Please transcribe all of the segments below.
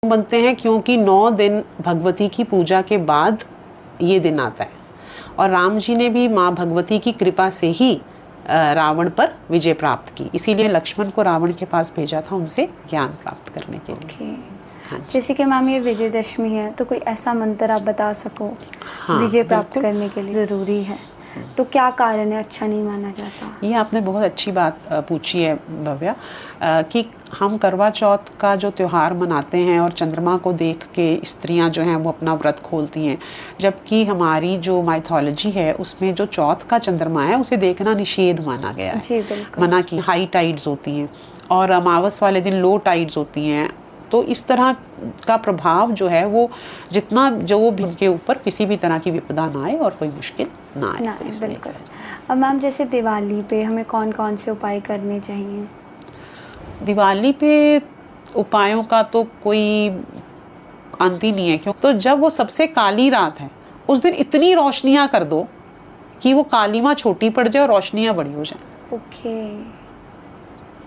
बनते हैं क्योंकि 9 दिन भगवती की पूजा के बाद ये दिन आता है और राम जी ने भी माँ भगवती की कृपा से ही रावण पर विजय प्राप्त की, इसीलिए लक्ष्मण को रावण के पास भेजा था उनसे ज्ञान प्राप्त करने के लिए। हाँ, जैसे कि मैम ये विजयदशमी है तो कोई ऐसा मंत्र आप बता सको हाँ, विजय प्राप्त करने के लिए ज़रूरी है, तो क्या कारण है अच्छा नहीं माना जाता? ये आपने बहुत अच्छी बात पूछी है भव्या, कि हम करवा चौथ का जो त्यौहार मनाते हैं और चंद्रमा को देख के स्त्रियां जो हैं वो अपना व्रत खोलती हैं, जबकि हमारी जो माइथोलॉजी है उसमें जो चौथ का चंद्रमा है उसे देखना निषेध माना गया है। जी बिल्कुल। मना की हाई टाइड्स होती हैं और अमावस वाले दिन लो टाइड्स होती हैं, तो इस तरह का प्रभाव जो है वो जितना जो भी उनके ऊपर किसी भी तरह की विपदा ना आए और कोई मुश्किल ना आए। तो बिल्कुल। अब मैम जैसे दिवाली पे हमें कौन कौन से उपाय करने चाहिए? दिवाली पे उपायों का तो कोई अंत ही नहीं है, क्यों तो जब वो सबसे काली रात है उस दिन इतनी रोशनियां कर दो कि वो कालीमा छोटी पड़ जाए और रोशनियां बड़ी हो जाए। ओके।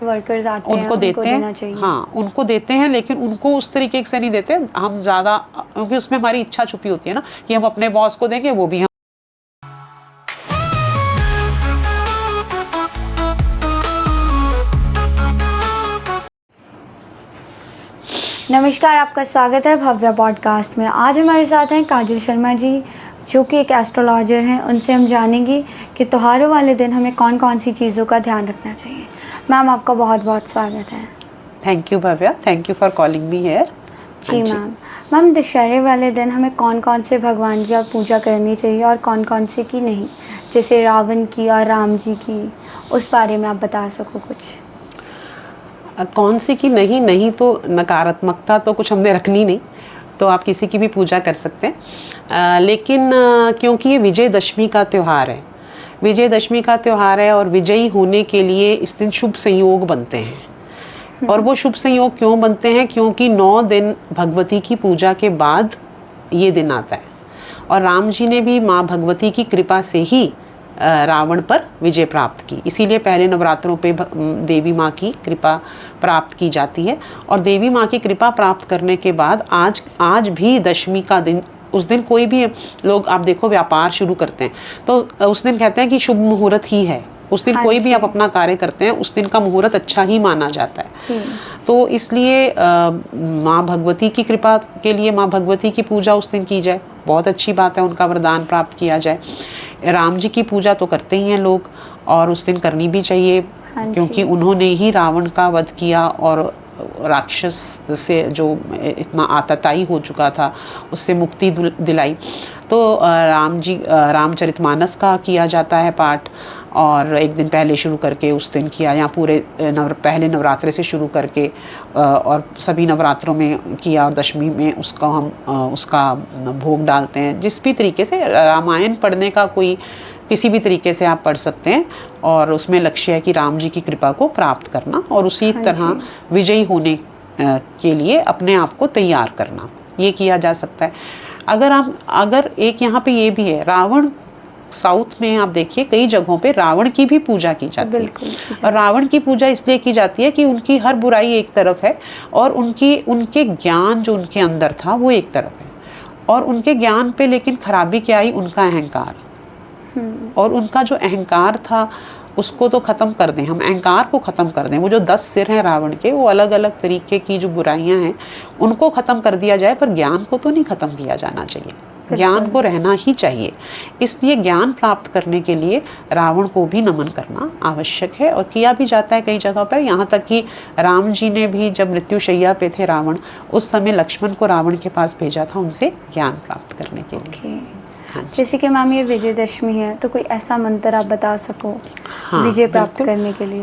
वर्कर्स आते उनको हैं, देते उनको देना हैं, चाहिए। हाँ उनको देते हैं, लेकिन उनको उस तरीके से नहीं देते हम ज़्यादा, क्योंकि उसमें हमारी इच्छा छुपी होती है ना कि हम अपने बॉस को देंगे, वो भी हम। नमस्कार, आपका स्वागत है भव्या पॉडकास्ट में। आज हमारे साथ हैं काजल शर्मा जी, जो कि एक एस्ट्रोलॉजर हैं। उनसे हम जानेंगे कि त्योहारों वाले दिन हमें कौन कौन सी चीज़ों का ध्यान रखना चाहिए। मैम आपका बहुत बहुत स्वागत है। Thank you Bhavya, thank you for calling me here. जी मैम दशहरे वाले दिन हमें कौन कौन से भगवान की पूजा करनी चाहिए और कौन कौन से की नहीं, जैसे रावण की और राम जी की, उस बारे में आप बता सको कुछ? कौन सी की नहीं तो नकारात्मकता तो कुछ हमने रखनी नहीं, तो आप किसी की भी पूजा कर सकते हैं। लेकिन क्योंकि ये विजयदशमी का त्यौहार है, विजयदशमी का त्यौहार है और विजयी होने के लिए इस दिन शुभ संयोग बनते हैं। और वो शुभ संयोग क्यों बनते हैं? क्योंकि 9 दिन भगवती की पूजा के बाद ये दिन आता है और राम जी ने भी माँ भगवती की कृपा से ही रावण पर विजय प्राप्त की, इसीलिए पहले नवरात्रों पे देवी माँ की कृपा प्राप्त की जाती है। और देवी माँ की कृपा प्राप्त करने के बाद आज भी दशमी का दिन, उस दिन कोई भी लोग आप देखो व्यापार शुरू करते हैं तो उस दिन कहते हैं कि शुभ मुहूर्त ही है, उस दिन कोई भी आप अपना कार्य करते हैं उस दिन का मुहूर्त अच्छा ही माना जाता है। तो इसलिए माँ भगवती की कृपा के लिए माँ भगवती की पूजा उस दिन की जाए, बहुत अच्छी बात है, उनका वरदान प्राप्त किया जाए। राम जी की पूजा तो करते ही हैं लोग और उस दिन करनी भी चाहिए, क्योंकि उन्होंने ही रावण का वध किया और राक्षस से जो इतना आतताई हो चुका था उससे मुक्ति दिलाई। तो रामचरितमानस का किया जाता है पाठ, और एक दिन पहले शुरू करके उस दिन किया, या पूरे पहले नवरात्रे से शुरू करके और सभी नवरात्रों में किया, और दशमी में उसका भोग डालते हैं। जिस भी तरीके से रामायण पढ़ने का कोई किसी भी तरीके से आप पढ़ सकते हैं, और उसमें लक्ष्य है कि राम जी की कृपा को प्राप्त करना और उसी तरह विजयी होने के लिए अपने आप को तैयार करना, ये किया जा सकता है। अगर एक यहाँ पे ये भी है, रावण साउथ में आप देखिए कई जगहों पे रावण की भी पूजा की जाती है, और रावण की पूजा इसलिए की जाती है कि उनकी हर बुराई एक तरफ है और उनके ज्ञान जो उनके अंदर था वो एक तरफ है, और उनके ज्ञान पे लेकिन खराबी क्या आई? उनका अहंकार। और उनका जो अहंकार था उसको तो ख़त्म कर दें, हम अहंकार को ख़त्म कर दें। वो जो 10 सिर हैं रावण के, वो अलग अलग तरीके की जो बुराइयां हैं उनको ख़त्म कर दिया जाए, पर ज्ञान को तो नहीं ख़त्म किया जाना चाहिए, ज्ञान को रहना ही चाहिए। इसलिए ज्ञान प्राप्त करने के लिए रावण को भी नमन करना आवश्यक है और किया भी जाता है कई जगह पर। यहाँ तक कि राम जी ने भी जब मृत्युशैया पे थे रावण, उस समय लक्ष्मण को रावण के पास भेजा था उनसे ज्ञान प्राप्त करने के लिए। जैसे कि मैम ये विजयदशमी है तो कोई ऐसा मंत्र आप बता सको विजय प्राप्त करने के लिए?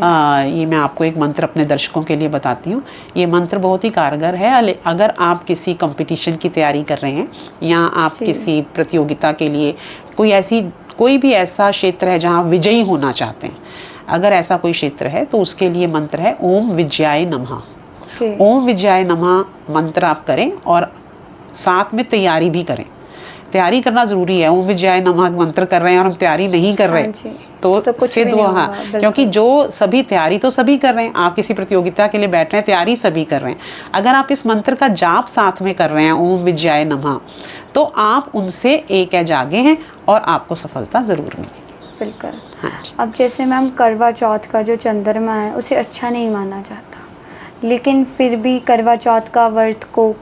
ये मैं आपको एक मंत्र अपने दर्शकों के लिए बताती हूँ। ये मंत्र बहुत ही कारगर है। अगर आप किसी कंपटीशन की तैयारी कर रहे हैं या आप किसी प्रतियोगिता के लिए कोई भी ऐसा क्षेत्र है जहाँ विजयी होना चाहते हैं, अगर ऐसा कोई क्षेत्र है तो उसके लिए मंत्र है ओम विजयाय नमः। ओम विजयाय नमः मंत्र आप करें और साथ में तैयारी भी करें। तैयारी करना ज़रूरी है। ओम विजयाय नमः मंत्र कर रहे हैं और हम तैयारी नहीं कर रहे तो सिद्ध वो, हाँ, क्योंकि जो सभी तैयारी तो सभी कर रहे हैं। आप किसी प्रतियोगिता के लिए बैठ रहे हैं, तैयारी सभी कर रहे हैं। अगर आप इस मंत्र का जाप साथ में कर रहे हैं, ओम विजयाय नमः, तो आप उनसे एक एज आगे हैं और आपको सफलता ज़रूर मिलेगी। बिल्कुल। हाँ। अब जैसे मैम करवा चौथ का जो चंद्रमा है उसे अच्छा नहीं माना जाता, लेकिन फिर भी करवा चौथ का व्रत को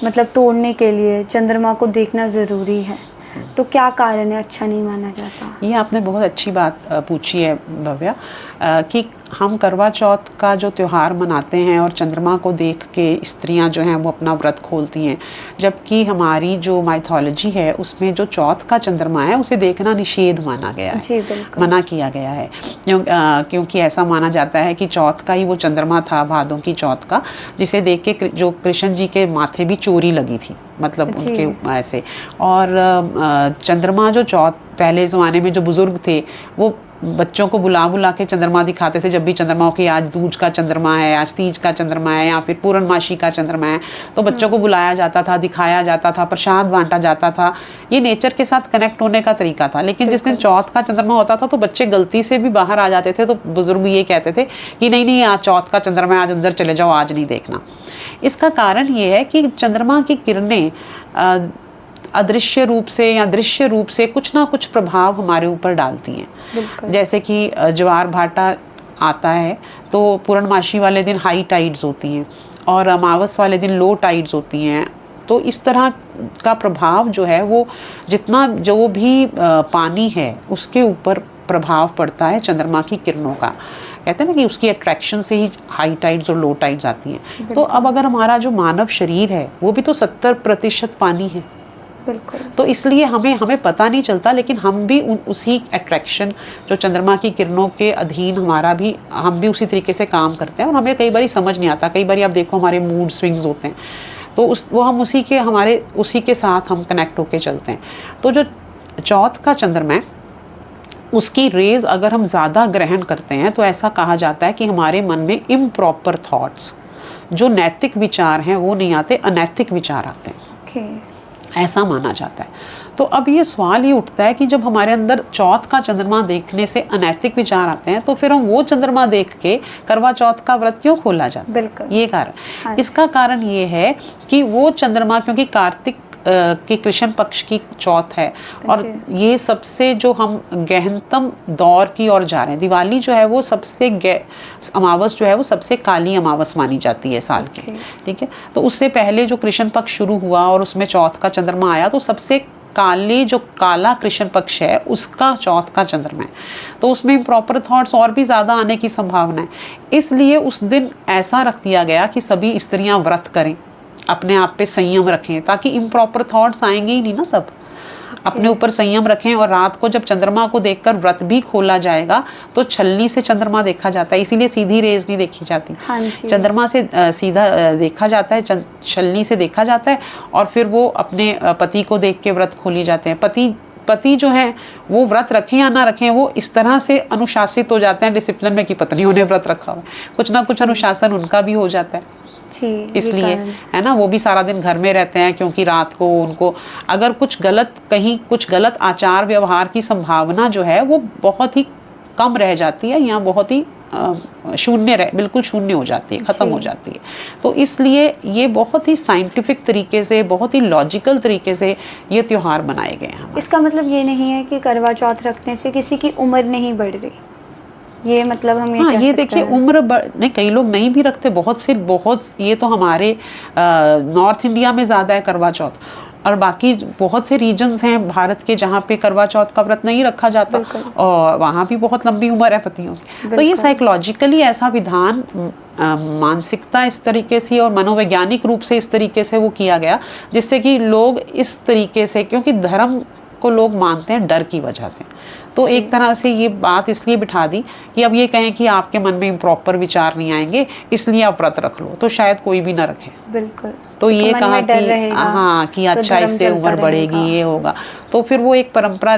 मतलब तोड़ने के लिए चंद्रमा को देखना ज़रूरी है, तो क्या कारण है अच्छा नहीं माना जाता? ये आपने बहुत अच्छी बात पूछी है भव्या, कि हम करवा चौथ का जो त्यौहार मनाते हैं और चंद्रमा को देख के स्त्रियां जो हैं वो अपना व्रत खोलती हैं, जबकि हमारी जो माइथोलॉजी है उसमें जो चौथ का चंद्रमा है उसे देखना निषेध माना गया है। जी बिल्कुल। मना किया गया है, क्योंकि ऐसा माना जाता है कि चौथ का ही वो चंद्रमा था, भादों की चौथ का, जिसे देख के जो कृष्ण जी के माथे भी चोरी लगी थी, मतलब उनके ऐसे। और चंद्रमा जो चौथ, पहले ज़माने में जो बुज़ुर्ग थे वो बच्चों को बुला बुला के चंद्रमा दिखाते थे। जब भी चंद्रमा हो कि आज दूज का चंद्रमा है, आज तीज का चंद्रमा है, या फिर पूर्णमासी का चंद्रमा है, तो बच्चों को बुलाया जाता था, दिखाया जाता था, प्रसाद बांटा जाता था। ये नेचर के साथ कनेक्ट होने का तरीका था। लेकिन जिस दिन चौथ का चंद्रमा होता था तो बच्चे गलती से भी बाहर आ जाते थे, तो बुजुर्ग ये कहते थे कि नहीं नहीं, आज चौथ का चंद्रमा है, आज अंदर चले जाओ, आज नहीं देखना। इसका कारण ये है कि चंद्रमा की किरणें अदृश्य रूप से या दृश्य रूप से कुछ ना कुछ प्रभाव हमारे ऊपर डालती हैं। जैसे कि ज्वार भाटा आता है तो पूर्णमासी वाले दिन हाई टाइड्स होती हैं और अमावस वाले दिन लो टाइड्स होती हैं। तो इस तरह का प्रभाव जो है वो जितना जो भी पानी है उसके ऊपर प्रभाव पड़ता है चंद्रमा की किरणों का। कहते हैं ना कि उसकी अट्रैक्शन से ही हाई टाइड्स और लो टाइड्स आती हैं। तो अब अगर हमारा जो मानव शरीर है वो भी तो 70% पानी है, बिल्कुल। तो इसलिए हमें पता नहीं चलता, लेकिन हम भी उसी अट्रैक्शन जो चंद्रमा की किरणों के अधीन हम भी उसी तरीके से काम करते हैं और हमें कई बार समझ नहीं आता। कई बार आप देखो हमारे मूड स्विंग्स होते हैं तो वो हम उसी के साथ हम कनेक्ट होके चलते हैं। तो जो चौथ का चंद्रमा है उसकी रेज अगर हम ज़्यादा ग्रहण करते हैं तो ऐसा कहा जाता है कि हमारे मन में इम्प्रॉपर थॉट्स, जो नैतिक विचार हैं वो नहीं आते, अनैतिक विचार आते हैं। ऐसा माना जाता है। तो अब ये सवाल ये उठता है कि जब हमारे अंदर चौथ का चंद्रमा देखने से अनैतिक विचार आते हैं तो फिर हम वो चंद्रमा देख के करवा चौथ का व्रत क्यों खोला जाता है? बिल्कुल। ये कारण। हाँ, इसका कारण ये है कि वो चंद्रमा, क्योंकि कार्तिक की कृष्ण पक्ष की चौथ है और ये सबसे जो हम गहनतम दौर की ओर जा रहे हैं। दिवाली जो है वो सबसे अमावस जो है वो सबसे काली अमावस मानी जाती है साल की, ठीक है। तो उससे पहले जो कृष्ण पक्ष शुरू हुआ और उसमें चौथ का चंद्रमा आया तो सबसे जो काला कृष्ण पक्ष है उसका चौथ का चंद्रमा है, तो उसमें इम्प्रॉपर थॉट्स और भी ज़्यादा आने की संभावना है। इसलिए उस दिन ऐसा रख दिया गया कि सभी स्त्रियां व्रत करें, अपने आप पे संयम रखें, ताकि इम्प्रॉपर थॉट्स आएंगे ही नहीं ना। तब अपने ऊपर संयम रखें। और रात को जब चंद्रमा को देखकर व्रत भी खोला जाएगा तो छलनी से चंद्रमा देखा जाता है, इसीलिए सीधी रेज नहीं देखी जाती। हाँ, चंद्रमा से सीधा देखा जाता है, छलनी से देखा जाता है और फिर वो अपने पति को देख के व्रत खोली जाते हैं। पति जो है वो व्रत रखें या ना रखें वो इस तरह से अनुशासित हो जाते हैं डिसिप्लिन में कि पत्नियों ने व्रत रखा हुआ है, कुछ ना कुछ अनुशासन उनका भी हो जाता है। इसलिए है ना, वो भी सारा दिन घर में रहते हैं क्योंकि रात को उनको अगर कुछ गलत आचार व्यवहार की संभावना जो है वो बहुत ही कम रह जाती है या बहुत ही बिल्कुल शून्य हो जाती है, ख़त्म हो जाती है। तो इसलिए ये बहुत ही साइंटिफिक तरीके से, बहुत ही लॉजिकल तरीके से ये त्यौहार बनाए गए हैं। इसका मतलब ये नहीं है कि करवा चौथ रखने से किसी की उम्र नहीं बढ़ रही, ये मतलब हम ये देखिए उम्र नहीं, कई लोग नहीं भी रखते, बहुत ये तो हमारे नॉर्थ इंडिया में ज़्यादा है करवा चौथ, और बाकी बहुत से रीजन्स हैं भारत के जहाँ पे करवा चौथ का व्रत नहीं रखा जाता और वहाँ भी बहुत लंबी उम्र है पतियों की। तो ये साइकोलॉजिकली ऐसा विधान, मानसिकता इस तरीके से और मनोवैज्ञानिक रूप से इस तरीके से वो किया गया जिससे कि लोग इस तरीके से, क्योंकि धर्म को लोग मानते हैं डर की वजह से, तो एक तरह से ये बात इसलिए बिठा दी कि अब ये कहें कि आपके मन में इम्प्रॉपर विचार नहीं आएंगे इसलिए आप व्रत रख लो, तो शायद कोई भी ना रखे। बिल्कुल। तो ये कहा कि हाँ कि अच्छा इससे उम्र बढ़ेगी, ये होगा, तो फिर वो एक परंपरा,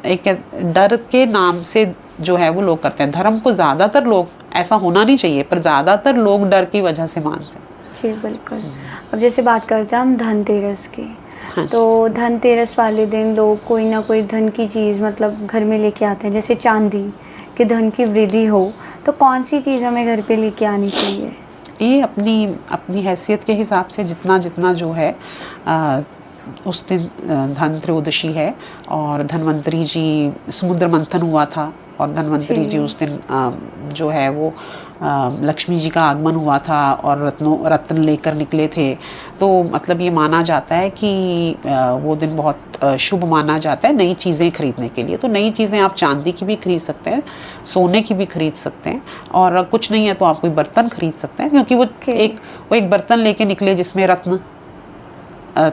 एक डर के नाम से जो है वो लोग करते हैं। धर्म को ज़्यादातर लोग, ऐसा होना नहीं चाहिए पर ज़्यादातर लोग डर की वजह से मानते हैं। जी बिल्कुल। अब जैसे बात करते हैं हम धनतेरस की, हाँ। तो धनतेरस वाले दिन लोग कोई ना कोई धन की चीज़ मतलब घर में लेके आते हैं, जैसे चांदी, कि धन की वृद्धि हो। तो कौन सी चीज़ हमें घर पे लेके आनी चाहिए? ये अपनी अपनी हैसियत के हिसाब से जितना जितना जो है उस दिन धन त्रयोदशी है और धन्वंतरी जी, समुद्र मंथन हुआ था और धन्वंतरी जी उस दिन जो है वो लक्ष्मी जी का आगमन हुआ था और रत्न लेकर निकले थे। तो मतलब ये माना जाता है कि वो दिन बहुत शुभ माना जाता है नई चीज़ें खरीदने के लिए। तो नई चीज़ें आप चांदी की भी खरीद सकते हैं, सोने की भी खरीद सकते हैं, और कुछ नहीं है तो आप कोई बर्तन खरीद सकते हैं, क्योंकि वो एक बर्तन लेके निकले जिसमें रत्न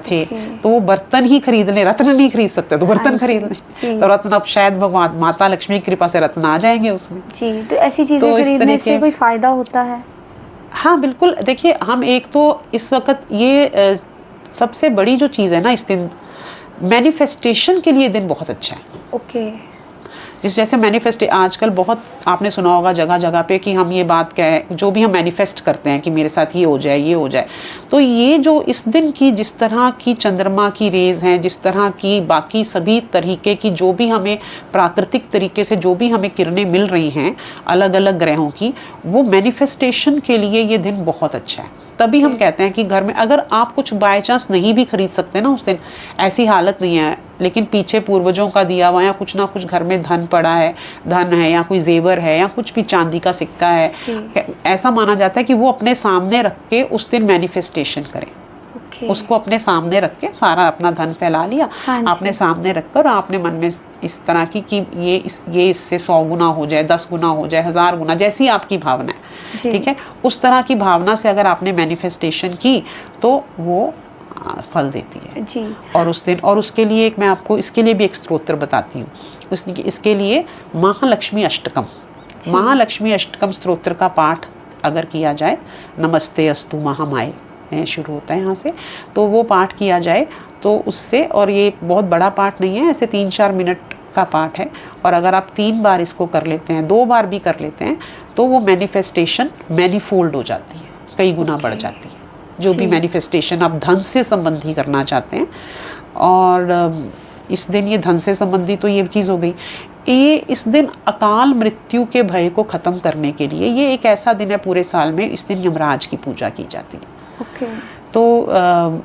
थे। तो वो बर्तन ही खरीद लें, रत्न नहीं खरीद सकते तो बर्तन खरीद लें। तो रत्न अब शायद भगवान माता लक्ष्मी की कृपा से रत्न आ जाएंगे उसमें जी। तो ऐसी चीज़ें खरीदने से कोई फ़ायदा होता है? हाँ बिल्कुल। देखिए, हम एक तो इस वक्त ये सबसे बड़ी जो चीज़ है ना, इस दिन मैनिफेस्टेशन के लिए दिन बहुत अच्छा है। ओके। जैसे मैनिफेस्ट आजकल बहुत आपने सुना होगा जगह जगह पे कि हम ये बात कहें, जो भी हम मैनिफेस्ट करते हैं कि मेरे साथ ये हो जाए, ये हो जाए। तो ये जो इस दिन की जिस तरह की चंद्रमा की रेज़ हैं, जिस तरह की बाकी सभी तरीके की जो भी हमें प्राकृतिक तरीके से जो भी हमें किरणें मिल रही हैं अलग अलग ग्रहों की, वो मैनिफेस्टेशन के लिए ये दिन बहुत अच्छा है। तभी हम कहते हैं कि घर में अगर आप कुछ बाय चांस नहीं भी खरीद सकते ना उस दिन, ऐसी हालत नहीं है, लेकिन पीछे पूर्वजों का दिया हुआ या कुछ ना कुछ घर में धन पड़ा है, धन है या कोई जेवर है या कुछ भी चांदी का सिक्का है, ऐसा माना जाता है कि वो अपने सामने रख के उस दिन मैनिफेस्टेशन करें। उसको अपने सामने रख के सारा अपना धन फैला लिया, आपने सामने रखकर आपने मन में इस तरह की कि ये इससे 100 गुना हो जाए, 10 गुना हो जाए, 1000 गुना, जैसी आपकी भावना है, ठीक है, उस तरह की भावना से अगर आपने मैनिफेस्टेशन की तो वो फल देती है जी। और उस दिन, और उसके लिए मैं आपको इसके लिए भी एक स्तोत्र बताती हूँ। इसके लिए महालक्ष्मी अष्टकम स्तोत्र का पाठ अगर किया जाए, नमस्ते अस्तु महामाये शुरू होता है यहाँ से, तो वो पाठ किया जाए तो उससे, और ये बहुत बड़ा पाठ नहीं है, ऐसे 3-4 मिनट का पाठ है, और अगर आप 3 बार इसको कर लेते हैं, 2 बार भी कर लेते हैं, तो वो मैनिफेस्टेशन मैनीफोल्ड हो जाती है, कई गुना बढ़ जाती है। जो भी मैनिफेस्टेशन आप धन से संबंधी करना चाहते हैं, और इस दिन ये धन से संबंधी तो ये चीज़ हो गई। ये इस दिन अकाल मृत्यु के भय को ख़त्म करने के लिए ये एक ऐसा दिन है पूरे साल में, इस दिन यमराज की पूजा की जाती है। तो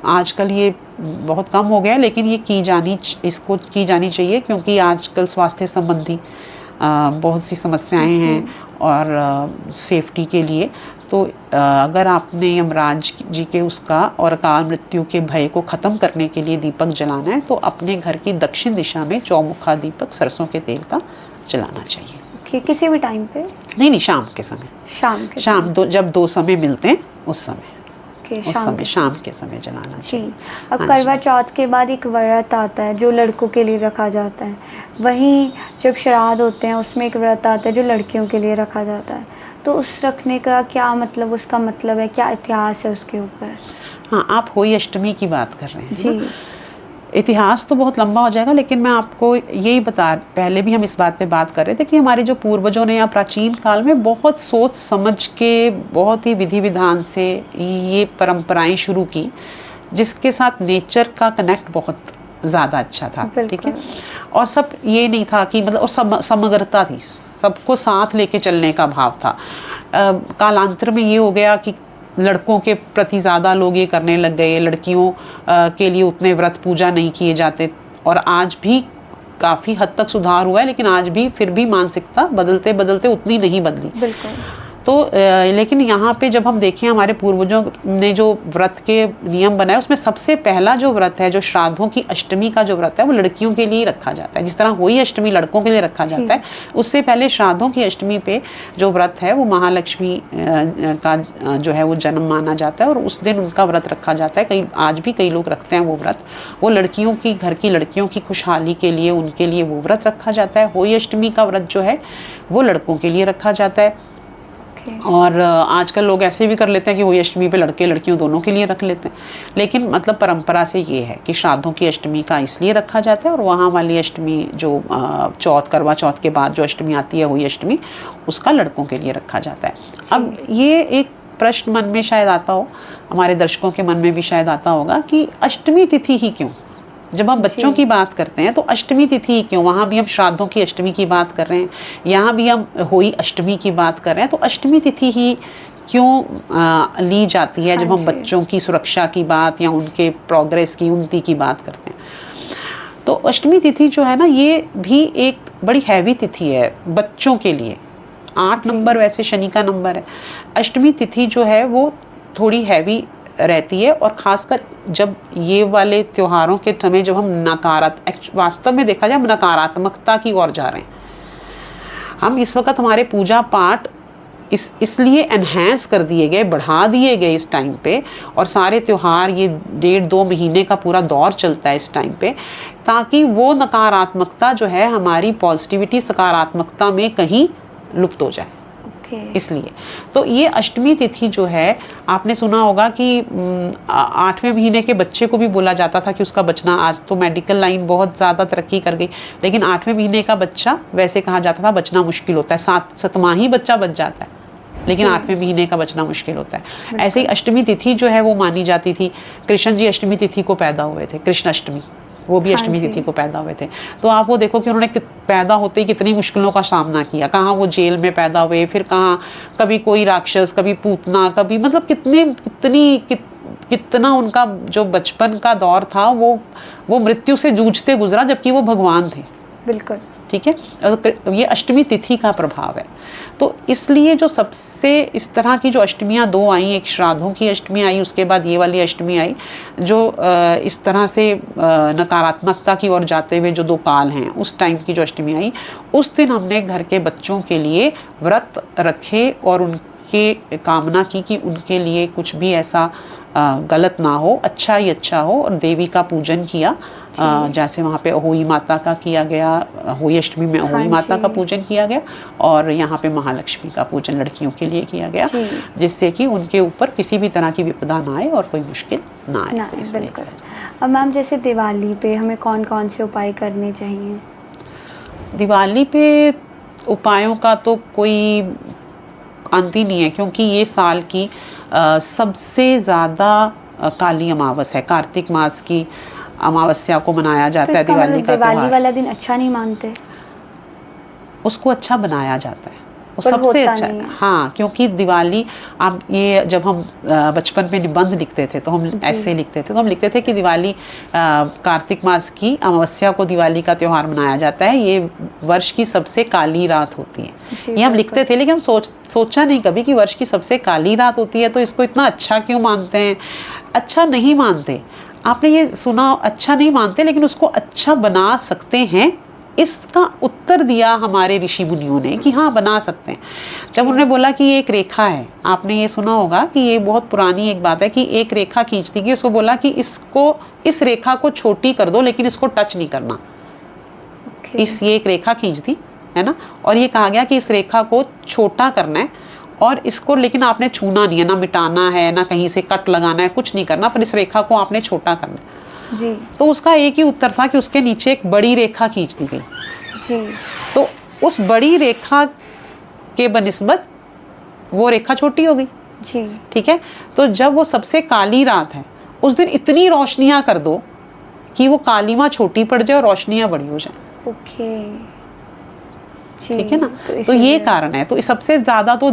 आजकल ये बहुत कम हो गया, लेकिन ये इसको की जानी चाहिए, क्योंकि आजकल स्वास्थ्य संबंधी बहुत सी समस्याएं हैं और सेफ्टी के लिए। तो अगर आपने यमराज जी के उसका और अकाल मृत्यु के भय को ख़त्म करने के लिए दीपक जलाना है, तो अपने घर की दक्षिण दिशा में चौमुखा दीपक सरसों के तेल का जलाना चाहिए। किसी भी टाइम पे? नहीं, शाम के समय, जब 2 समय मिलते हैं उस समय, शाम के समय जलाना चाहिए। अब करवा चौथ के बाद एक व्रत आता है जो लड़कों के लिए रखा जाता है, वहीं जब श्राद्ध होते हैं उसमें एक व्रत आता है जो लड़कियों के लिए रखा जाता है। तो उस रखने का क्या मतलब, उसका मतलब है क्या, इतिहास है उसके ऊपर? हाँ, आप होली अष्टमी की बात कर रहे हैं जी। इतिहास तो बहुत लंबा हो जाएगा, लेकिन मैं आपको यही पहले भी हम इस बात पे बात कर रहे थे कि हमारे जो पूर्वजों ने या प्राचीन काल में बहुत सोच समझ के, बहुत ही विधि विधान से ये परंपराएं शुरू की, जिसके साथ नेचर का कनेक्ट बहुत ज़्यादा अच्छा था, ठीक है। और सब ये नहीं था कि मतलब, और समग्रता थी, सबको साथ लेके चलने का भाव था। कालांतर में ये हो गया कि लड़कों के प्रति ज़्यादा लोग ये करने लग गए, लड़कियों के लिए उतने व्रत पूजा नहीं किए जाते, और आज भी काफ़ी हद तक सुधार हुआ है, लेकिन आज भी फिर भी मानसिकता बदलते बदलते उतनी नहीं बदली। बिल्कुल। तो लेकिन यहाँ पे जब हम देखें हमारे पूर्वजों ने जो व्रत के नियम बनाए, उसमें सबसे पहला जो व्रत है, जो श्राद्धों की अष्टमी का जो व्रत है, वो लड़कियों के लिए रखा जाता है। जिस तरह होली अष्टमी लड़कों के लिए रखा जाता है, उससे पहले श्राद्धों की अष्टमी पे जो व्रत है वो महालक्ष्मी का जो है वो जन्म माना जाता है, और उस दिन उनका व्रत रखा जाता है। आज भी कई लोग रखते हैं वो व्रत। वो लड़कियों की, घर की लड़कियों की खुशहाली के लिए, उनके लिए वो व्रत रखा जाता है। होली अष्टमी का व्रत जो है वो लड़कों के लिए रखा जाता है। और आजकल लोग ऐसे भी कर लेते हैं कि होली अष्टमी पे लड़के लड़कियों दोनों के लिए रख लेते हैं, लेकिन मतलब परंपरा से ये है कि श्राद्धों की अष्टमी का इसलिए रखा जाता है, और वहाँ वाली अष्टमी जो करवा चौथ के बाद जो अष्टमी आती है होली अष्टमी, उसका लड़कों के लिए रखा जाता है। अब ये एक प्रश्न मन में शायद आता हो, हमारे दर्शकों के मन में भी शायद आता होगा कि अष्टमी तिथि ही क्यों? जब हम बच्चों की बात करते हैं तो अष्टमी तिथि क्यों, वहाँ भी हम श्राद्धों की अष्टमी की बात कर रहे हैं, यहाँ भी हम होई अष्टमी की बात कर रहे हैं, तो अष्टमी तिथि ही क्यों ली जाती है जब हम बच्चों की सुरक्षा की बात या उनके प्रोग्रेस की, उन्नति की बात करते हैं। तो अष्टमी तिथि जो है ना, ये भी एक बड़ी हैवी तिथि है बच्चों के लिए। 8 नंबर वैसे शनि का नंबर है, अष्टमी तिथि जो है वो थोड़ी हैवी रहती है। और ख़ासकर जब ये वाले त्योहारों के समय जब हम वास्तव में देखा जाए नकारात्मकता की ओर जा रहे हैं, हम इस वक्त हमारे पूजा पाठ इसलिए एनहेंस कर दिए गए, बढ़ा दिए गए इस टाइम पे, और सारे त्यौहार ये 1.5-2 महीने का पूरा दौर चलता है इस टाइम पे, ताकि वो नकारात्मकता जो है हमारी पॉजिटिविटी सकारात्मकता में कहीं लुप्त हो जाए। इसलिए तो ये अष्टमी तिथि जो है, आपने सुना होगा कि 8वें महीने के बच्चे को भी बोला जाता था कि उसका बचना, आज तो मेडिकल लाइन बहुत ज़्यादा तरक्की कर गई, लेकिन 8वें महीने का बच्चा वैसे कहा जाता था बचना मुश्किल होता है। 7वां बच्चा बच जाता है, लेकिन 8वें महीने का बचना मुश्किल होता है। ऐसे ही अष्टमी तिथि जो है वो मानी जाती थी। कृष्ण जी अष्टमी तिथि को पैदा हुए थे, कृष्ण अष्टमी, वो भी अष्टमी तिथि को पैदा हुए थे। तो आप वो देखो कि उन्होंने पैदा होते ही कितनी मुश्किलों का सामना किया, कहाँ वो जेल में पैदा हुए, फिर कहाँ कभी कोई राक्षस, कभी पूतना, कभी मतलब कितना उनका जो बचपन का दौर था वो मृत्यु से जूझते गुजरा, जबकि वो भगवान थे। बिल्कुल ठीक है। ये अष्टमी तिथि का प्रभाव है। तो इसलिए जो सबसे इस तरह की जो अष्टमियाँ 2 आई, एक श्राद्धों की अष्टमी आई, उसके बाद ये वाली अष्टमी आई, जो इस तरह से नकारात्मकता की ओर जाते हुए जो 2 काल हैं, उस टाइम की जो अष्टमी आई, उस दिन हमने घर के बच्चों के लिए व्रत रखे और उनके कामना की कि उनके लिए कुछ भी ऐसा गलत ना हो, अच्छा ही अच्छा हो, और देवी का पूजन किया। जैसे वहाँ पे अहोई माता का किया गया, अहोई अष्टमी में अहोई माता का पूजन किया गया, और यहाँ पे महालक्ष्मी का पूजन लड़कियों के लिए किया गया, जिससे कि उनके ऊपर किसी भी तरह की विपदा ना आए और कोई मुश्किल ना आए। तो बिल्कुल। अब मैम जैसे दिवाली पे हमें कौन कौन से उपाय करने चाहिए? दिवाली पे उपायों का तो कोई अंत ही नहीं है, क्योंकि ये साल की सबसे ज़्यादा काली अमावस है। कार्तिक मास की अमावस्या को मनाया जाता है दिवाली का त्योहार। दिवाली वाला दिन अच्छा नहीं मानते? उसको अच्छा बनाया जाता है, वो सबसे अच्छा। हाँ, क्योंकि दिवाली, आप ये जब हम बचपन में निबंध लिखते थे तो हम ऐसे लिखते थे, तो हम लिखते थे कि दिवाली कार्तिक मास की अमावस्या को दिवाली का त्यौहार मनाया जाता है, ये वर्ष की सबसे काली रात होती है। ये हम लिखते थे, लेकिन हम सोचा नहीं कभी कि वर्ष की सबसे काली रात होती है तो इसको इतना अच्छा क्यों मानते हैं। अच्छा नहीं मानते, आपने ये सुना, अच्छा नहीं मानते, लेकिन उसको अच्छा बना सकते हैं। इसका उत्तर दिया हमारे ऋषि मुनियों ने कि हाँ, बना सकते हैं। जब उन्होंने बोला कि ये एक रेखा है, आपने ये सुना होगा कि ये बहुत पुरानी एक बात है कि एक रेखा खींच दी गई, उसको बोला कि इस रेखा को छोटी कर दो, लेकिन इसको टच नहीं करना। ये एक रेखा खींच दी है ना, और ये कहा गया कि इस रेखा को छोटा करना है, और इसको लेकिन आपने छूना नहीं है, ना मिटाना है, ना कहीं से कट लगाना है, कुछ नहीं करना, पर इस रेखा को आपने छोटा करना है जी। तो उसका एक ही उत्तर था कि उसके नीचे एक बड़ी रेखा खींच दी गई जी। तो उस बड़ी रेखा के बनिस्बत वो रेखा छोटी हो गई जी। ठीक है। तो जब वो सबसे काली रात है, उस दिन इतनी रोशनियां कर दो कि वो कालीमा छोटी पड़ जाए और रोशनियां बड़ी हो जाए। ओके, ठीक है ना। तो ये कारण है। तो सबसे ज्यादा तो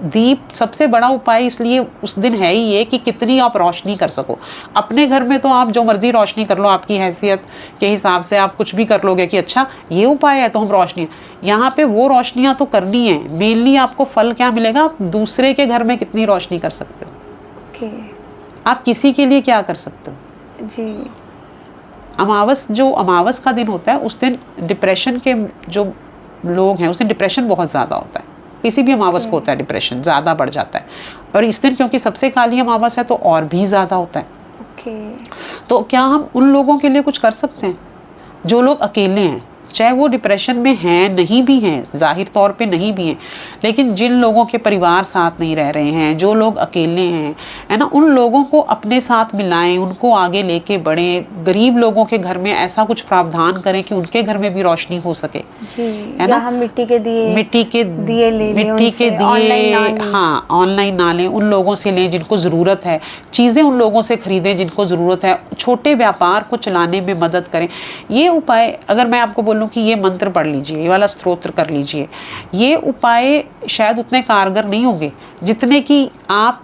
दीप सबसे बड़ा उपाय इसलिए उस दिन है ही ये कि कितनी आप रोशनी कर सको। अपने घर में तो आप जो मर्जी रोशनी कर लो, आपकी हैसियत के हिसाब से आप कुछ भी कर लोगे कि अच्छा ये उपाय है तो हम रोशनी, यहाँ पे वो रोशनियाँ तो करनी है। मेनली आपको फल क्या मिलेगा, आप दूसरे के घर में कितनी रोशनी कर सकते हो। आप किसी के लिए क्या कर सकते हो जी। अमावस का दिन होता है, उस दिन डिप्रेशन के जो लोग हैं, उस दिन डिप्रेशन बहुत ज़्यादा होता है। किसी भी अमावस को होता है, डिप्रेशन ज़्यादा बढ़ जाता है। और इस दिन क्योंकि सबसे काली अमावस है तो और भी ज़्यादा होता है। तो क्या हम उन लोगों के लिए कुछ कर सकते हैं जो लोग अकेले हैं? चाहे वो डिप्रेशन में हैं, नहीं भी हैं, जाहिर तौर पे नहीं भी हैं, लेकिन जिन लोगों के परिवार साथ नहीं रह रहे हैं, जो लोग अकेले हैं, है ना, उन लोगों को अपने साथ मिलाएं, उनको आगे लेके बढ़ें। गरीब लोगों के घर में ऐसा कुछ प्रावधान करें कि उनके घर में भी रोशनी हो सके, है ना। हम मिट्टी के दिए हाँ, ऑनलाइन ना लें, उन लोगों से लें जिनको ज़रूरत है, चीज़ें उन लोगों से खरीदें जिनको ज़रूरत है, छोटे व्यापार को चलाने में मदद करें। ये उपाय, अगर मैं आपको बोलूं कि ये मंत्र पढ़ लीजिए, ये वाला स्तोत्र कर लीजिए, ये उपाय शायद उतने कारगर नहीं होंगे जितने कि आप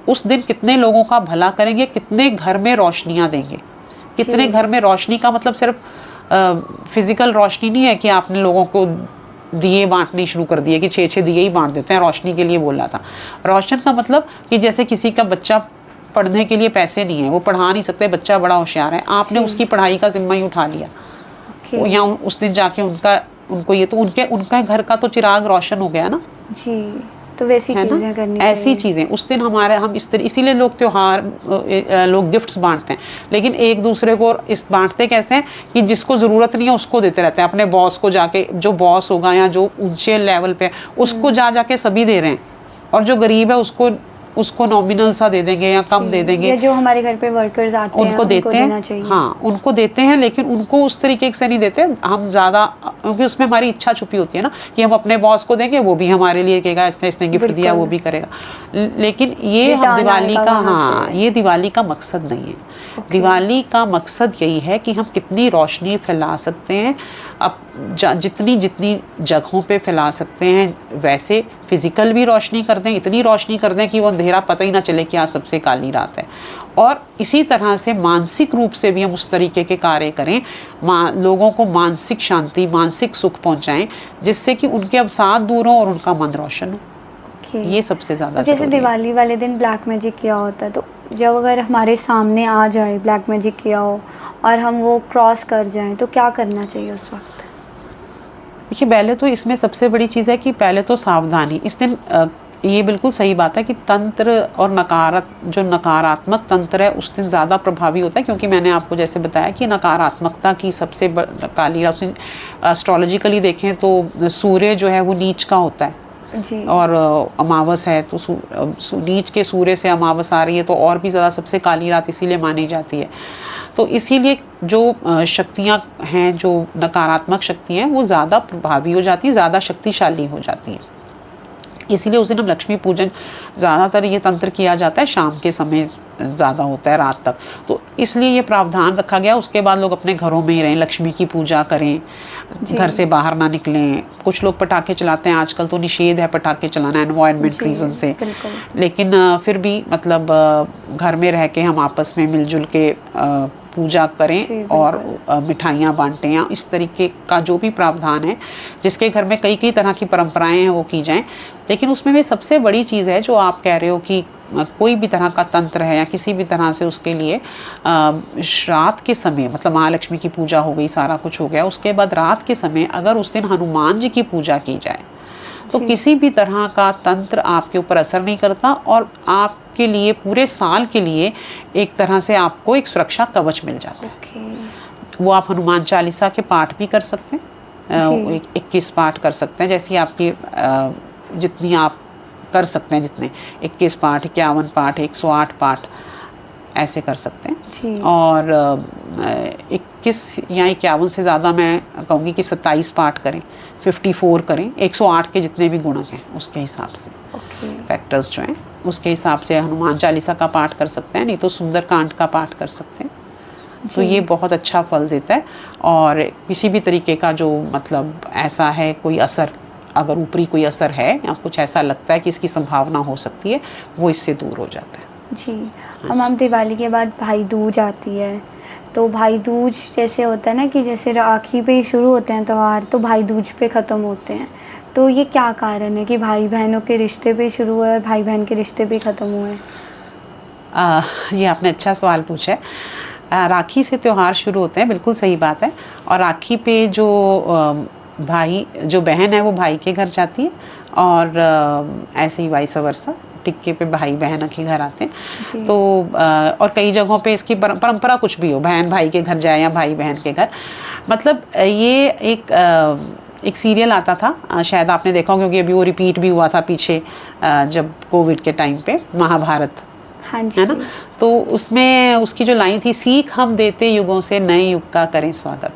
उस दिन कितने लोगों का भला करेंगे, कितने घर में रोशनियां देंगे। कितने घर में रोशनी का मतलब सिर्फ फिजिकल रोशनी नहीं है कि आपने लोगों को दिए बांटने शुरू कर दिए कि 6-6 दिए ही बांट देते हैं, रोशनी के लिए बोला था। रोशन का मतलब कि जैसे किसी का बच्चा पढ़ने के लिए पैसे नहीं है, वो पढ़ा नहीं सकते, बच्चा बड़ा होशियार है, आपने उसकी पढ़ाई का जिम्मा ही उठा लिया, या उस दिन जाके उनको ये तो उनका घर का तो चिराग रोशन हो गया ना जी। तो वैसी चीजें करनी चाहिए, ऐसी चीजें उस दिन हम इसीलिए लोग त्योहार, लोग गिफ्ट्स बांटते हैं, लेकिन एक दूसरे को इस बांटते कैसे हैं कि जिसको जरूरत नहीं है उसको देते रहते हैं। अपने बॉस को जाके, जो बॉस होगा या जो ऊंचे लेवल पे उसको जाके सभी दे रहे हैं, और जो गरीब है उसको नॉमिनल सा दे देंगे या कम दे देंगे। या जो हमारे घर पे वर्कर्स आते हैं उनको देते हैं, हाँ उनको देते हैं, लेकिन उनको उस तरीके से नहीं देते हम ज़्यादा, क्योंकि उसमें हमारी इच्छा छुपी होती है ना कि हम अपने बॉस को देंगे, वो भी हमारे लिए कहेगा इसने गिफ्ट दिया, वो भी करेगा। लेकिन ये हम दिवाली का, हाँ ये दिवाली का मकसद नहीं है। दिवाली का मकसद यही है कि हम कितनी रोशनी फैला सकते हैं, अब जितनी जगहों पे फैला सकते हैं, वैसे फिजिकल भी रोशनी कर दें, इतनी रोशनी कर दें कि वो अंधेरा पता ही ना चले कि आज सबसे काली रात है। और इसी तरह से मानसिक रूप से भी हम उस तरीके के कार्य करें, लोगों को मानसिक शांति, मानसिक सुख पहुंचाएं, जिससे कि उनके अवसाद दूर हों और उनका मन रोशन हो। ये सबसे ज़्यादा जैसे दिवाली वाले दिन ब्लैक मैजिक किया होता है, तो जब अगर हमारे सामने आ जाए ब्लैक मैजिक किया हो और हम वो क्रॉस कर जाएं, तो क्या करना चाहिए उस वक्त? देखिए, पहले तो इसमें सबसे बड़ी चीज़ है कि पहले तो सावधानी। इस दिन ये बिल्कुल सही बात है कि तंत्र और नकारात्मक तंत्र है उस दिन ज़्यादा प्रभावी होता है, क्योंकि मैंने आपको जैसे बताया कि नकारात्मकता की सबसे काली रात, एस्ट्रोलॉजिकली देखें तो सूर्य जो है वो नीच का होता है जी। और अमावस है, तो नीच के सूर्य से अमावस आ रही है, तो और भी ज़्यादा सबसे काली रात इसीलिए मानी जाती है। तो इसीलिए जो शक्तियाँ हैं, जो नकारात्मक शक्तियाँ हैं, वो ज़्यादा प्रभावी हो जाती हैं, ज़्यादा शक्तिशाली हो जाती हैं। इसीलिए उस दिन हम लक्ष्मी पूजन, ज़्यादातर ये तंत्र किया जाता है शाम के समय, ज़्यादा होता है रात तक, तो इसलिए ये प्रावधान रखा गया। उसके बाद लोग अपने घरों में ही रहें, लक्ष्मी की पूजा करें, घर से बाहर ना निकलें। कुछ लोग पटाखे चलाते हैं, आजकल तो निषेध है पटाखे चलाना एनवायरनमेंट रीज़न से, लेकिन फिर भी मतलब घर में रह के हम आपस में मिलजुल के पूजा करें और मिठाइयाँ बांटें, या इस तरीके का जो भी प्रावधान है, जिसके घर में कई तरह की परंपराएं हैं, वो की जाएं। लेकिन उसमें भी सबसे बड़ी चीज़ है जो आप कह रहे हो कि कोई भी तरह का तंत्र है या किसी भी तरह से उसके लिए रात के समय, मतलब महालक्ष्मी की पूजा हो गई, सारा कुछ हो गया, उसके बाद रात के समय अगर उस दिन हनुमान जी की पूजा की जाए तो किसी भी तरह का तंत्र आपके ऊपर असर नहीं करता, और आपके लिए पूरे साल के लिए एक तरह से आपको एक सुरक्षा कवच मिल जाता है। वो आप हनुमान चालीसा के पाठ भी कर सकते हैं, 21 पाठ कर सकते हैं, जैसी आपकी जितनी आप कर सकते हैं, जितने 21 पाठ, 51 पाठ, 108 पाठ ऐसे कर सकते हैं। और 21 या 51 से ज़्यादा मैं कहूँगी कि 27 पाठ करें, 54 करें, 108 के जितने भी गुणक हैं उसके हिसाब से, फैक्टर्स जो हैं उसके हिसाब से हनुमान चालीसा का पाठ कर सकते हैं, नहीं तो सुंदरकांड का पाठ कर सकते हैं। तो ये बहुत अच्छा फल देता है। और किसी भी तरीके का जो मतलब ऐसा है कोई असर, अगर ऊपरी कोई असर है या कुछ ऐसा लगता है कि इसकी संभावना हो सकती है, वो इससे दूर हो जाता है जी। हम दिवाली के बाद भाई दूज आती है, तो भाई दूज जैसे होता है ना कि जैसे राखी पे शुरू होते हैं त्यौहार, तो भाई दूज पे ख़त्म होते हैं, तो ये क्या कारण है कि भाई बहनों के रिश्ते पे शुरू हुए और भाई बहन के रिश्ते पे ख़त्म हुए? ये आपने अच्छा सवाल पूछा है। राखी से त्यौहार शुरू होते हैं, बिल्कुल सही बात है। और राखी पे जो बहन है वो भाई के घर जाती है, और ऐसे ही वाइस वर्सा। टिक्के पे भाई बहन के घर आते हैं। जी। तो और कई जगहों पे इसकी परंपरा कुछ भी हो, बहन भाई के घर जाए या भाई बहन के घर। मतलब ये एक सीरियल आता था, शायद आपने देखा हो, क्योंकि अभी वो रिपीट भी हुआ था पीछे जब कोविड के टाइम पे, महाभारत, हाँ जी। है ना। तो उसमें उसकी जो लाइन थी, सीख हम देते युगों से, नए युग का करें स्वागत।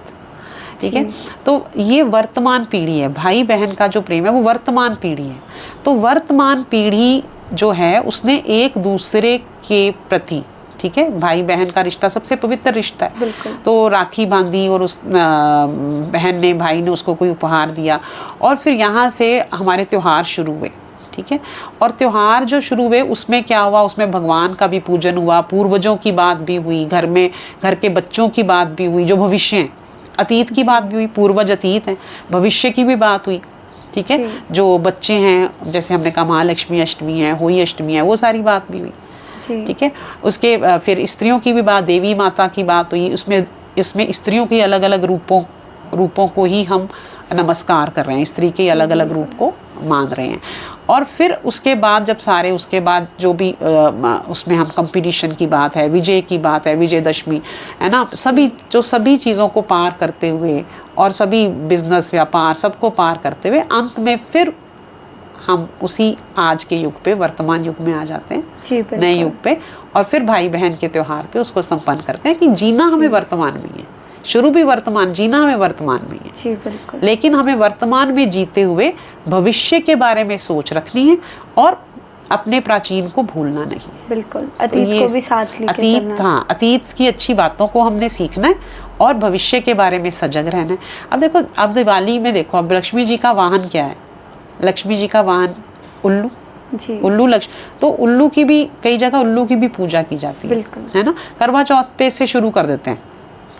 ठीक है, तो ये वर्तमान पीढ़ी है, भाई बहन का जो प्रेम है वो वर्तमान पीढ़ी है। तो वर्तमान पीढ़ी जो है उसने एक दूसरे के प्रति, ठीक है, भाई बहन का रिश्ता सबसे पवित्र रिश्ता है। तो राखी बांधी और उस बहन ने, भाई ने उसको कोई उपहार दिया, और फिर यहाँ से हमारे त्योहार शुरू हुए। ठीक है, और त्योहार जो शुरू हुए उसमें क्या हुआ, उसमें भगवान का भी पूजन हुआ, पूर्वजों की बात भी हुई, घर के बच्चों की बात भी हुई, जो भविष्य है, अतीत की बात भी हुई, पूर्वज अतीत हैं, भविष्य की भी बात हुई। ठीक है, जो बच्चे हैं, जैसे हमने कहा महालक्ष्मी अष्टमी है, होली अष्टमी है, वो सारी बात भी हुई। ठीक है, उसके फिर स्त्रियों की भी बात, देवी माता की बात हुई। इसमें स्त्रियों के अलग अलग रूपों को ही हम नमस्कार कर रहे हैं, स्त्री के अलग अलग रूप को मान रहे हैं। और फिर उसके बाद जब सारे, उसके बाद जो भी उसमें हम कंपटीशन की बात है, विजय की बात है, विजयदशमी है ना, सभी चीज़ों को पार करते हुए और सभी बिजनेस व्यापार सबको पार करते हुए अंत में फिर हम उसी आज के युग पे, वर्तमान युग में आ जाते हैं, नए युग पे, और फिर भाई बहन के त्योहार पे उसको संपन्न करते हैं कि जीना हमें वर्तमान में है, शुरू भी वर्तमान, जीना हमें वर्तमान में है। जी बिल्कुल। लेकिन हमें वर्तमान में जीते हुए भविष्य के बारे में सोच रखनी है और अपने प्राचीन को भूलना नहीं। बिल्कुल, अतीत को भी साथ लेके चलना है। हाँ, अतीत की अच्छी बातों को हमने सीखना है और भविष्य के बारे में सजग रहना है। अब देखो, अब दिवाली में देखो, अब लक्ष्मी जी का वाहन क्या है? लक्ष्मी जी का वाहन उल्लू जी। उल्लू तो उल्लू की भी, कई जगह उल्लू की भी पूजा की जाती है ना। करवा चौथ पे से शुरू कर देते हैं,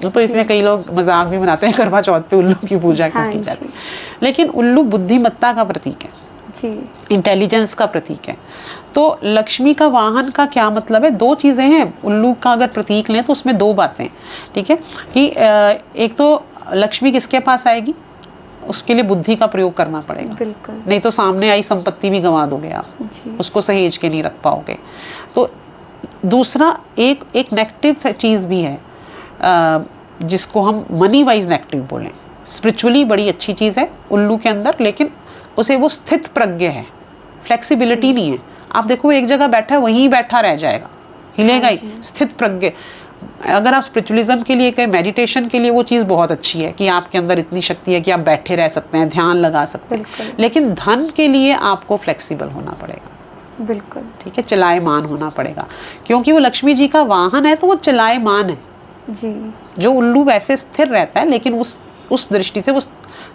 तो इसमें कई लोग मजाक भी बनाते हैं, करवा चौथ पे उल्लू की पूजा की जाती है। लेकिन उल्लू बुद्धिमत्ता का प्रतीक है जी, इंटेलिजेंस का प्रतीक है। तो लक्ष्मी का वाहन का क्या मतलब है? दो चीज़ें हैं। उल्लू का अगर प्रतीक लें तो उसमें दो बातें, ठीक है, कि एक तो लक्ष्मी किसके पास आएगी, उसके लिए बुद्धि का प्रयोग करना पड़ेगा, बिल्कुल, नहीं तो सामने आई संपत्ति भी गंवा दोगे आप, उसको सहेज के नहीं रख पाओगे। तो दूसरा एक नेगेटिव चीज़ भी है, जिसको हम मनी वाइज नेगेटिव बोलें। स्पिरिचुअली बड़ी अच्छी चीज़ है उल्लू के अंदर, लेकिन उसे वो स्थित प्रज्ञ है, फ्लेक्सिबिलिटी नहीं है। आप देखो एक जगह बैठा है, वहीं बैठा रह जाएगा, हिलेगा ही, स्थित प्रज्ञ। अगर आप स्पिरिचुअलिज्म के लिए, मेडिटेशन के लिए वो चीज़ बहुत अच्छी है कि आपके अंदर इतनी शक्ति है कि आप बैठे रह सकते हैं, ध्यान लगा सकते हैं। लेकिन धन के लिए आपको फ्लेक्सिबल होना पड़ेगा, बिल्कुल, ठीक है, चलायमान होना पड़ेगा, क्योंकि वो लक्ष्मी जी का वाहन है, तो वो चलायमान है जी। जो उल्लू वैसे स्थिर रहता है, लेकिन उस दृष्टि से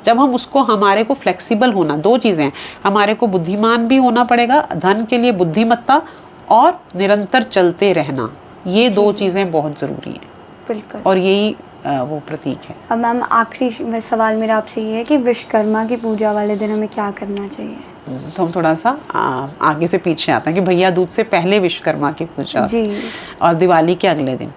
जब हम उसको, हमारे को फ्लेक्सिबल होना, दो चीज़ें, हमारे को बुद्धिमान भी होना पड़ेगा, धन के लिए बुद्धिमत्ता और निरंतर चलते रहना, ये दो चीज़ें बहुत ज़रूरी हैं, बिल्कुल, और यही वो प्रतीक है। अब मैम आखिरी सवाल मेरा आपसे ये है कि विश्वकर्मा की पूजा वाले दिन हमें क्या करना चाहिए? तो हम थोड़ा सा आगे से पीछे आते हैं कि भैया दूज से पहले विश्वकर्मा की पूजा जी, और दिवाली के अगले दिन।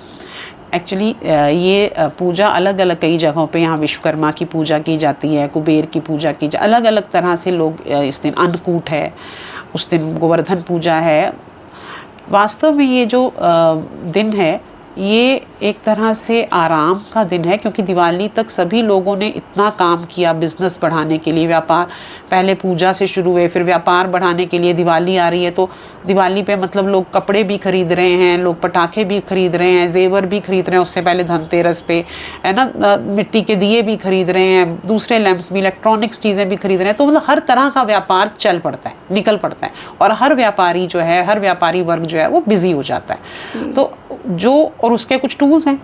एक्चुअली ये पूजा अलग अलग कई जगहों पे, यहाँ विश्वकर्मा की पूजा की जाती है, कुबेर की पूजा की अलग अलग तरह से लोग इस दिन, अन्नकूट है उस दिन, गोवर्धन पूजा है। वास्तव में ये जो दिन है, ये एक तरह से आराम का दिन है, क्योंकि दिवाली तक सभी लोगों ने इतना काम किया बिजनेस बढ़ाने के लिए, व्यापार, पहले पूजा से शुरू हुए, फिर व्यापार बढ़ाने के लिए दिवाली आ रही है। तो दिवाली पे मतलब लोग कपड़े भी खरीद रहे हैं, लोग पटाखे भी खरीद रहे हैं, जेवर भी खरीद रहे हैं, उससे पहले धनतेरस पे, है ना, मिट्टी के दिए भी खरीद रहे हैं, दूसरे लैंप्स भी, इलेक्ट्रॉनिक्स चीज़ें भी खरीद रहे हैं। तो मतलब हर तरह का व्यापार चल पड़ता है, निकल पड़ता है, और हर व्यापारी जो है, हर व्यापारी वर्ग जो है वो बिजी हो जाता है। तो और उसके कुछ टूल्स हैं,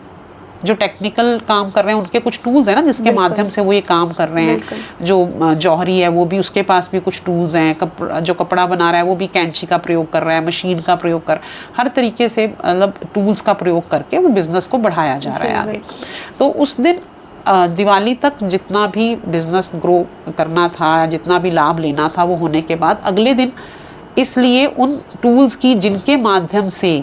जो टेक्निकल काम कर रहे हैं उनके कुछ टूल्स हैं ना, जिसके माध्यम से वो ये काम कर रहे हैं। जो जौहरी है वो भी, उसके पास भी कुछ टूल्स हैं। जो कपड़ा बना रहा है वो भी कैंची का प्रयोग कर रहा है, मशीन का प्रयोग कर, हर तरीके से मतलब टूल्स का प्रयोग करके वो बिज़नेस को बढ़ाया जा रहा है आगे। तो उस दिन दिवाली तक जितना भी बिज़नेस ग्रो करना था, जितना भी लाभ लेना था, वो होने के बाद अगले दिन इसलिए उन टूल्स की, जिनके माध्यम से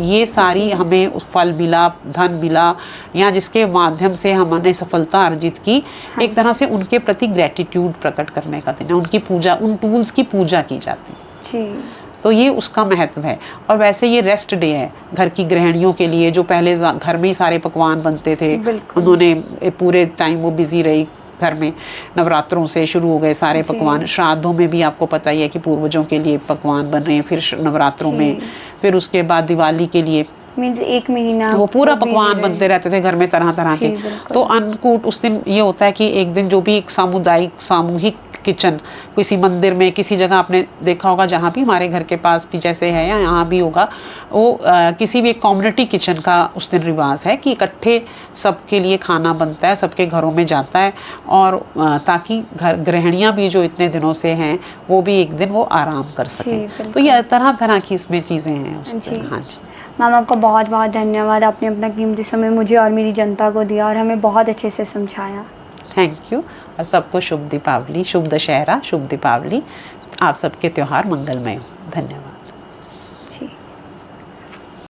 ये सारी हमें फल मिला, धन मिला, या जिसके माध्यम से हमने सफलता अर्जित की, एक तरह से उनके प्रति ग्रेटिट्यूड प्रकट करने का दिन है। उनकी पूजा, उन टूल्स की पूजा की जाती है जी। तो ये उसका महत्व है। और वैसे ये रेस्ट डे है घर की गृहिणियों के लिए, जो पहले घर में ही सारे पकवान बनते थे, उन्होंने पूरे टाइम वो बिजी रही घर में। नवरात्रों से शुरू हो गए सारे पकवान, श्राद्धों में भी आपको पता ही है कि पूर्वजों के लिए पकवान बन रहे हैं, फिर नवरात्रों में, फिर उसके बाद दिवाली के लिए मीन्स 1 महीना वो पूरा पकवान बनते रहते थे घर में तरह तरह के। तो अन्नकूट उस दिन ये होता है कि एक दिन जो भी एक सामूहिक किचन किसी मंदिर में, किसी जगह आपने देखा होगा जहाँ भी हमारे घर के पास भी जैसे है या यहाँ भी होगा, वो किसी भी एक कम्युनिटी किचन का उस दिन रिवाज है कि इकट्ठे सबके लिए खाना बनता है, सबके घरों में जाता है, और ताकि घर गृहिणियाँ भी जो इतने दिनों से हैं वो भी एक दिन वो आराम कर सकें। तो ये तरह तरह की इसमें चीज़ें हैं उस दिन। हाँ जी मैम, आपका बहुत बहुत धन्यवाद, आपने अपना कीमती समय मुझे और मेरी जनता को दिया और हमें बहुत अच्छे से समझाया। Thank you. और सबको शुभ दीपावली, शुभ दशहरा, शुभ दीपावली। आप सबके त्यौहार मंगलमय हो। धन्यवाद जी।